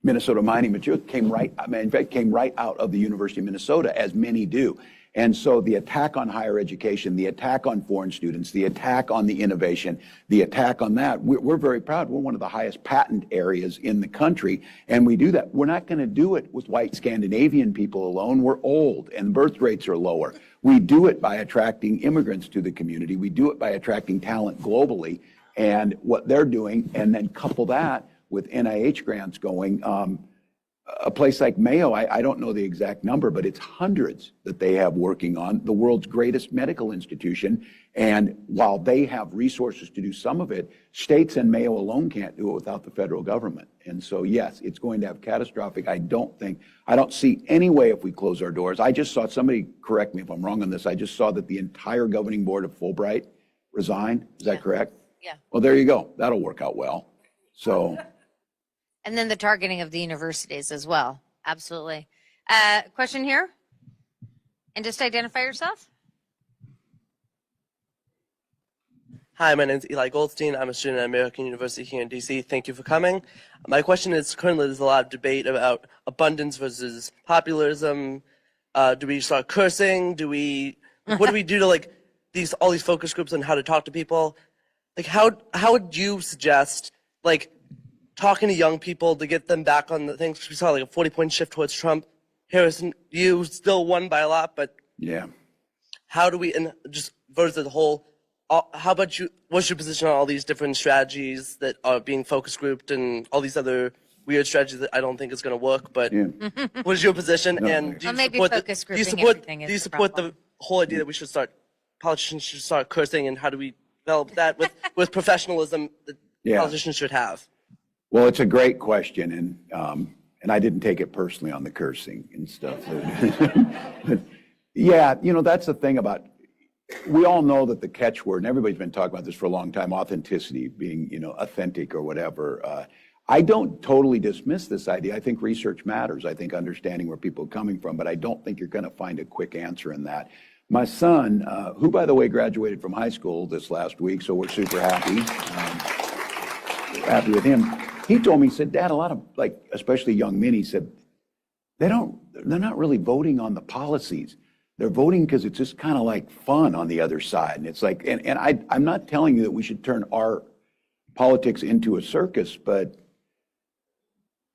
S2: Minnesota Mining Materials came right out of the University of Minnesota, as many do. And so the attack on higher education, the attack on foreign students, the attack on the innovation, the attack on that, we're very proud. We're one of the highest patent areas in the country, and we do that. We're not going to do it with white Scandinavian people alone. We're old, and birth rates are lower. We do it by attracting immigrants to the community. We do it by attracting talent globally, and what they're doing, and then couple that with NIH grants going. A place like Mayo, I don't know the exact number, but it's hundreds that they have working on, the world's greatest medical institution. And while they have resources to do some of it, states and Mayo alone can't do it without the federal government. And so, yes, it's going to have catastrophic. I don't see any way if we close our doors. I just saw, somebody correct me if I'm wrong on this, I just saw that the entire governing board of Fulbright resigned. Is that correct?
S1: Yeah.
S2: Well, there you go. That'll work out well. So.
S1: And then the targeting of the universities as well. Absolutely. Question here? And just identify yourself.
S6: Hi, my name is Eli Goldstein. I'm a student at American University here in DC. Thank you for coming. My question is, currently there's a lot of debate about abundance versus populism. Do we start cursing? What do we do to all these focus groups on how to talk to people? How would you suggest talking to young people to get them back on the things? We saw a 40-point shift towards Trump. Harrison, you still won by a lot, but
S2: yeah.
S6: How do we, and just versus the whole, how about you, what's your position on all these different strategies that are being focus grouped and all these other weird strategies that I don't think is going to work, but what is your position?
S2: No,
S6: and do you support the whole idea that politicians should start cursing, and how do we develop that with professionalism that politicians should have?
S2: Well, it's a great question, and I didn't take it personally on the cursing and stuff. But, yeah, that's the thing about, we all know that the catchword, and everybody's been talking about this for a long time, authenticity, being, authentic or whatever. I don't totally dismiss this idea. I think research matters. I think understanding where people are coming from, but I don't think you're going to find a quick answer in that. My son, who, by the way, graduated from high school this last week, so we're super happy. Happy with him. He told me, he said, Dad, a lot of, especially young men, he said, they're not really voting on the policies. They're voting because it's just kind of like fun on the other side. And it's like, and I'm not telling you that we should turn our politics into a circus, but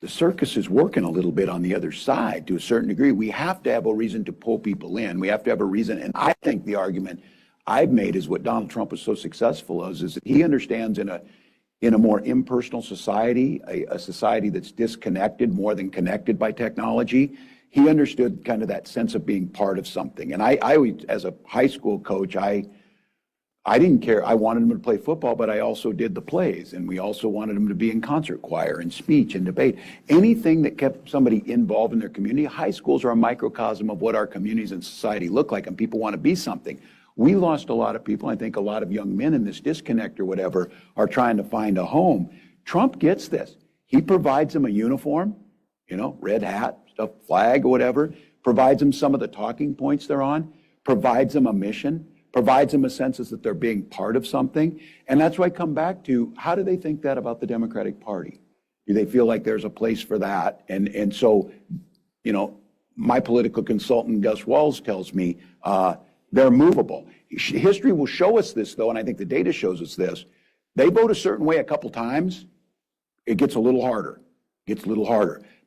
S2: the circus is working a little bit on the other side to a certain degree. We have to have a reason to pull people in. We have to have a reason. And I think the argument I've made is what Donald Trump was so successful as is that he understands in a more impersonal society, a society that's disconnected more than connected by technology. He understood kind of that sense of being part of something. And I always, as a high school coach, I didn't care. I wanted him to play football, but I also did the plays. And we also wanted him to be in concert choir and speech and debate. Anything that kept somebody involved in their community. High schools are a microcosm of what our communities and society look like, and people want to be something. We lost a lot of people. I think a lot of young men in this disconnect or whatever are trying to find a home. Trump gets this. He provides them a uniform, red hat, stuff, flag or whatever, provides them some of the talking points they're on, provides them a mission, provides them a sense that they're being part of something. And that's why I come back to, how do they think that about the Democratic Party? Do they feel like there's a place for that? And so, my political consultant, Gus Walz, tells me they're movable. History will show us this, though, and I think the data shows us this. They vote a certain way a couple times, it gets a little harder.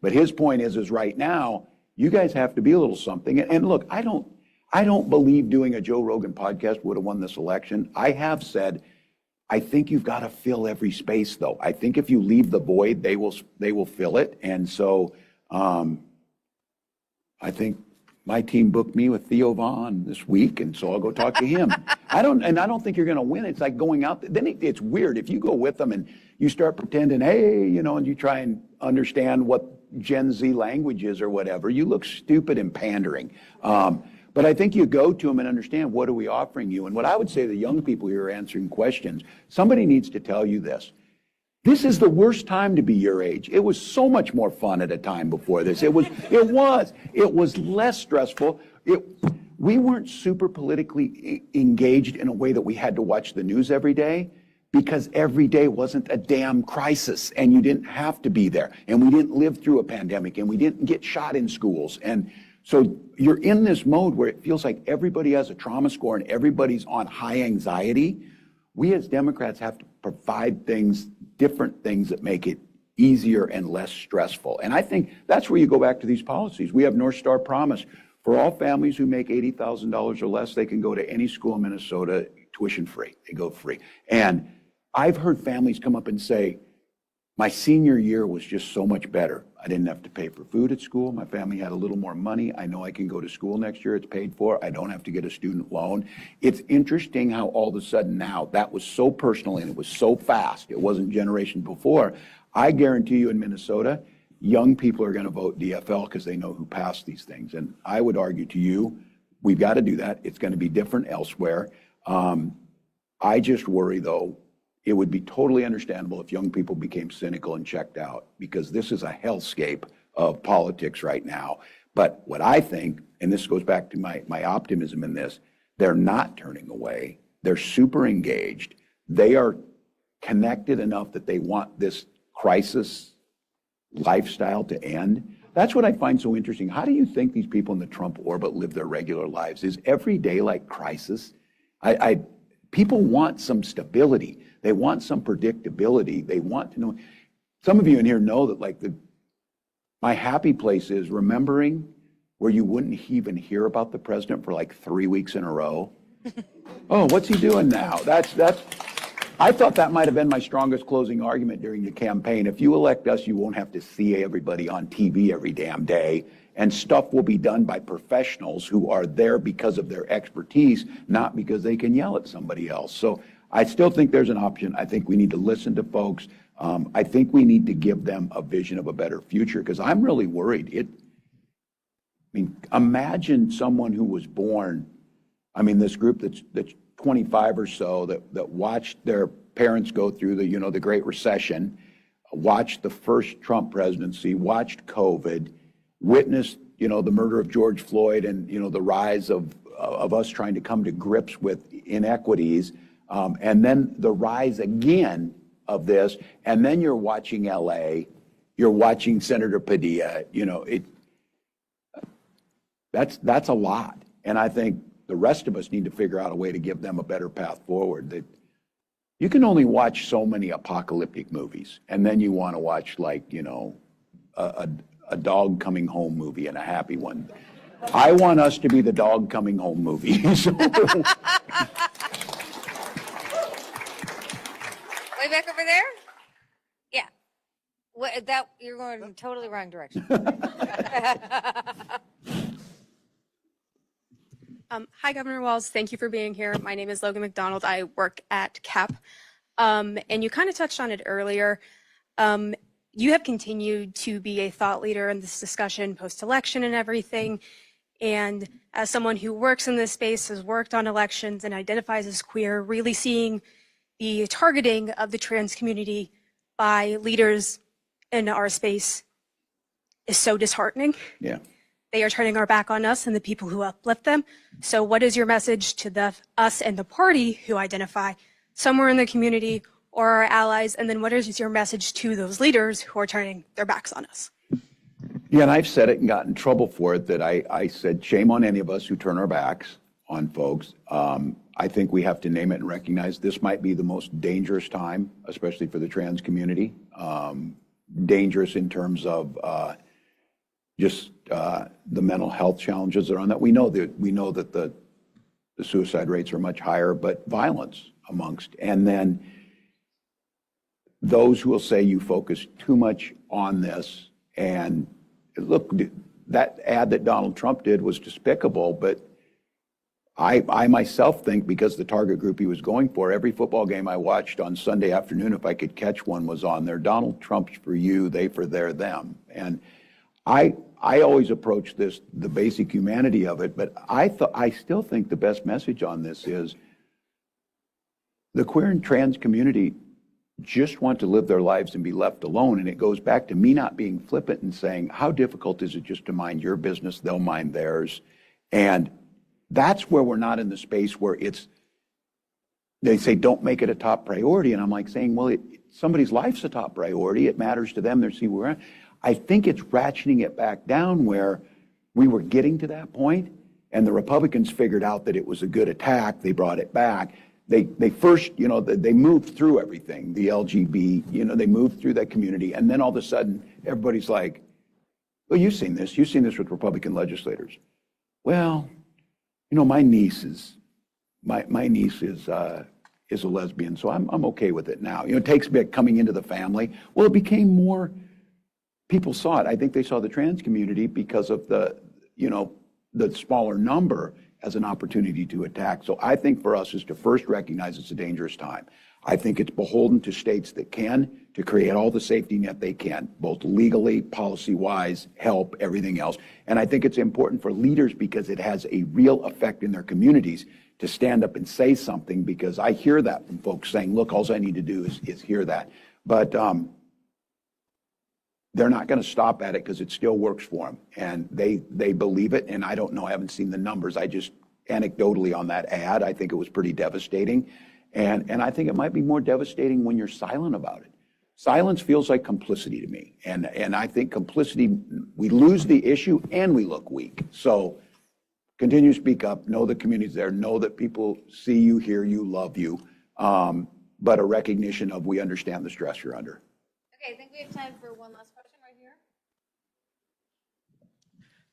S2: But his point is right now, you guys have to be a little something. And look, I don't believe doing a Joe Rogan podcast would have won this election. I have said, I think you've got to fill every space, though. I think if you leave the void, they will fill it. And so I think my team booked me with Theo Vaughn this week, and so I'll go talk to him. I don't think you're going to win. It's like going out. Then it's weird if you go with them and you start pretending, hey, and you try and understand what Gen Z language is or whatever. You look stupid and pandering. But I think you go to them and understand, what are we offering you? And what I would say to the young people here answering questions, somebody needs to tell you this. This is the worst time to be your age. It was so much more fun at a time before this. It was less stressful. We weren't super politically engaged in a way that we had to watch the news every day, because every day wasn't a damn crisis, and you didn't have to be there. And we didn't live through a pandemic, and we didn't get shot in schools. And so you're in this mode where it feels like everybody has a trauma score and everybody's on high anxiety. We as Democrats have to provide different things that make it easier and less stressful. And I think that's where you go back to these policies. We have North Star Promise. For all families who make $80,000 or less, they can go to any school in Minnesota tuition free. They go free. And I've heard families come up and say, my senior year was just so much better. I didn't have to pay for food at school. My family had a little more money. I know I can go to school next year. It's paid for. I don't have to get a student loan. It's interesting how all of a sudden now that was so personal and it was so fast. It wasn't generation before. I guarantee you in Minnesota, young people are going to vote DFL because they know who passed these things. And I would argue to you, we've got to do that. It's going to be different elsewhere. I just worry, though, it would be totally understandable if young people became cynical and checked out, because this is a hellscape of politics right now. But what I think, and this goes back to my optimism in this, they're not turning away. They're super engaged. They are connected enough that they want this crisis lifestyle to end. That's what I find so interesting. How do you think these people in the Trump orbit live their regular lives? Is every day like crisis? People want some stability. They want some predictability. They want to know. Some of you in here know that my happy place is remembering where you wouldn't even hear about the president for like 3 weeks in a row. Oh, what's he doing now? I thought that might have been my strongest closing argument during the campaign. If you elect us, you won't have to see everybody on TV every damn day, and stuff will be done by professionals who are there because of their expertise, not because they can yell at somebody else. So I still think there's an option. I think we need to listen to folks. I think we need to give them a vision of a better future, because I'm really worried. Imagine someone who was born, this group that's 25 or so that watched their parents go through the Great Recession, watched the first Trump presidency, watched COVID, witnessed, the murder of George Floyd and, the rise of us trying to come to grips with inequities, and then the rise again of this, and then you're watching LA, you're watching Senator Padilla, that's a lot. And I think the rest of us need to figure out a way to give them a better path forward. That you can only watch so many apocalyptic movies, and then you want to watch, like, you know, a dog coming home movie and a happy one. I want us to be the dog coming home movie. So,
S1: Way back over there? Yeah. What, that, you're going in totally wrong direction.
S7: Hi, Governor Walz. Thank you for being here. My name is Logan McDonald. I work at CAP. And you kind of touched on it earlier. You have continued to be a thought leader in this discussion post-election and everything. And as someone who works in this space, has worked on elections and identifies as queer, really seeing the targeting of the trans community by leaders in our space is so disheartening.
S2: yeah.
S7: They are turning our back on us and the people who uplift them. So what is your message to us and the party who identify somewhere in the community or our allies? And then what is your message to those leaders who are turning their backs on us?
S2: Yeah, and I've said it and got in trouble for it, that I said, shame on any of us who turn our backs on folks. I think we have to name it and recognize this might be the most dangerous time, especially for the trans community. Dangerous in terms of just the mental health challenges that are on that. We know that the suicide rates are much higher, but violence amongst. And then those who will say you focus too much on this. And look, that ad that Donald Trump did was despicable, but I myself think, because the target group he was going for, every football game I watched on Sunday afternoon, if I could catch one, was on there. Donald Trump's for you, they for their, them. And I always approach this, the basic humanity of it, but I still think the best message on this is the queer and trans community just want to live their lives and be left alone. And it goes back to me not being flippant and saying, how difficult is it just to mind your business? They'll mind theirs. And that's where we're not in the space where they say, don't make it a top priority. And I'm like saying, well, somebody's life's a top priority. It matters to them. They're seeing where we're at. I think it's ratcheting it back down where we were getting to that point, and the Republicans figured out that it was a good attack. They brought it back. They first, you know, they moved through everything, the LGB, you know, they moved through that community. And then all of a sudden, everybody's like, well, you've seen this with Republican legislators. Well, you know, my niece is a lesbian, so I'm okay with it now. You know, it takes a bit coming into the family. Well, it became more, people saw it. I think they saw the trans community because of the smaller number as an opportunity to attack. So I think for us is to first recognize it's a dangerous time. I think it's beholden to states that can to create all the safety net they can, both legally, policy-wise, help, everything else. And I think it's important for leaders because it has a real effect in their communities to stand up and say something, because I hear that from folks saying, look, all I need to do is hear that. But they're not going to stop at it because it still works for them. And they believe it. And I don't know, I haven't seen the numbers. I just anecdotally on that ad, I think it was pretty devastating. And I think it might be more devastating when you're silent about it. Silence feels like complicity to me. And I think complicity, we lose the issue and we look weak. So continue to speak up, know the community's there, know that people see you, hear you, love you, but a recognition of we understand the stress you're under.
S1: Okay, I think we have time for one last question right here.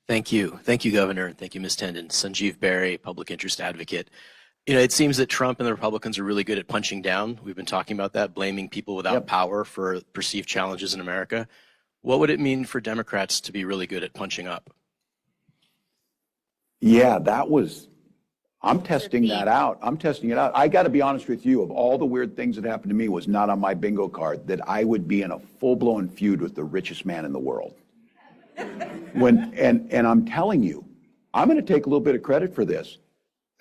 S8: Thank you. Thank you, Governor. Thank you, Ms. Tendon. Sanjie Barry, public interest advocate. You know, it seems that Trump and the Republicans are really good at punching down. We've been talking about that, blaming people without power for perceived challenges in America. What would it mean for Democrats to be really good at punching up?
S2: Yeah, I'm testing that out. I'm testing it out. I got to be honest with you, of all the weird things that happened to me was not on my bingo card that I would be in a full-blown feud with the richest man in the world. And I'm telling you, I'm going to take a little bit of credit for this.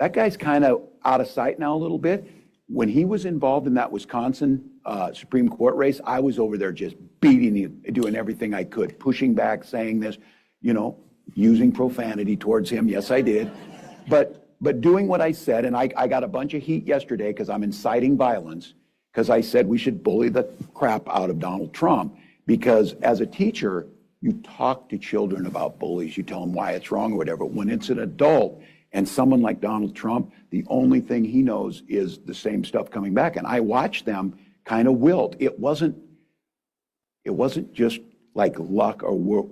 S2: That guy's kind of out of sight now a little bit. When he was involved in that Wisconsin Supreme Court race, I was over there just beating him, doing everything I could, pushing back, saying this, you know, using profanity towards him. Yes, I did. But doing what I said, and I got a bunch of heat yesterday because I'm inciting violence, because I said we should bully the crap out of Donald Trump, because as a teacher, you talk to children about bullies, you tell them why it's wrong or whatever. When it's an adult And someone like Donald Trump, the only thing he knows is the same stuff coming back. And I watched them kind of wilt. It wasn't just like luck or,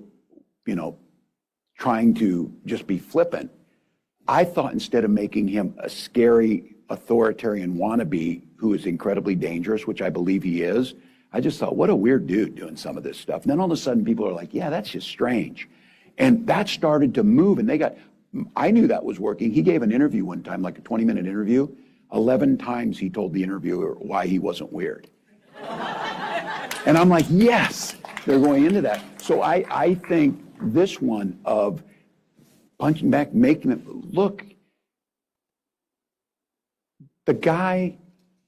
S2: trying to just be flippant. I thought instead of making him a scary authoritarian wannabe who is incredibly dangerous, which I believe he is, I just thought, what a weird dude doing some of this stuff. And then all of a sudden people are like, yeah, that's just strange. And that started to move, and I knew that was working. He gave an interview one time, like a 20-minute interview. 11 times he told the interviewer why he wasn't weird. And I'm like, yes, they're going into that. So I think this one of punching back, making it, look, the guy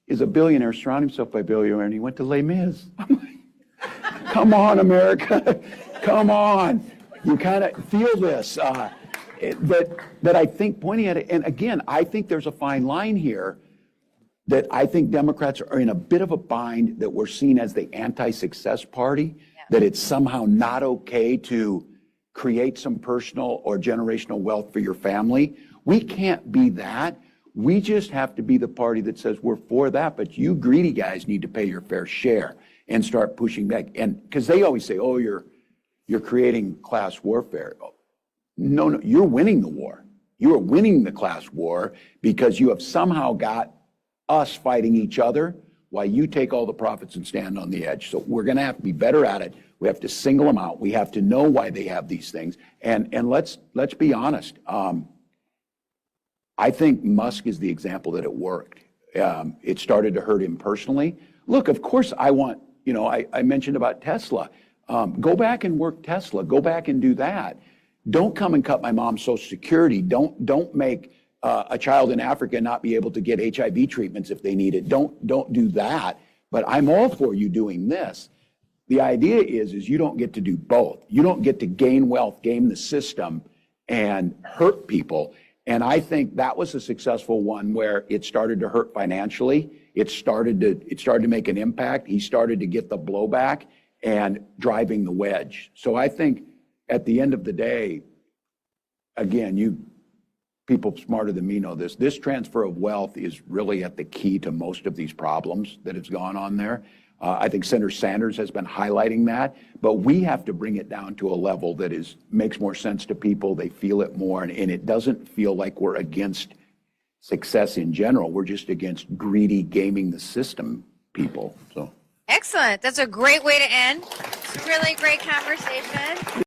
S2: is a billionaire, surrounding himself by billionaires, and he went to Les Mis. I'm like, come on, America, come on. You kind of feel this, that I think pointing at it, and again, I think there's a fine line here that I think Democrats are in a bit of a bind, that we're seen as the anti-success party, that it's somehow not okay to create some personal or generational wealth for your family. We can't be that. We just have to be the party that says we're for that, but you greedy guys need to pay your fair share and start pushing back. And because they always say, oh, you're creating class warfare. No, you're winning the war. You are winning the class war because you have somehow got us fighting each other while you take all the profits and stand on the edge. So we're going to have to be better at it. We have to single them out. We have to know why they have these things. And let's be honest. I think Musk is the example that it worked. It started to hurt him personally. Look, of course I want, I mentioned about Tesla. Go back and work Tesla. Go back and do that. Don't come and cut my mom's Social Security. Don't make a child in Africa not be able to get HIV treatments if they need it. Don't do that. But I'm all for you doing this. The idea is you don't get to do both. You don't get to gain wealth, game the system, and hurt people. And I think that was a successful one where it started to hurt financially. It started to make an impact. He started to get the blowback and driving the wedge. So I think at the end of the day, again, people smarter than me know this transfer of wealth is really at the key to most of these problems that has gone on there. I think Senator Sanders has been highlighting that, but we have to bring it down to a level that makes more sense to people. They feel it more, and it doesn't feel like we're against success in general. We're just against greedy gaming the system people. So
S1: Excellent. That's a great way to end. Really great conversation.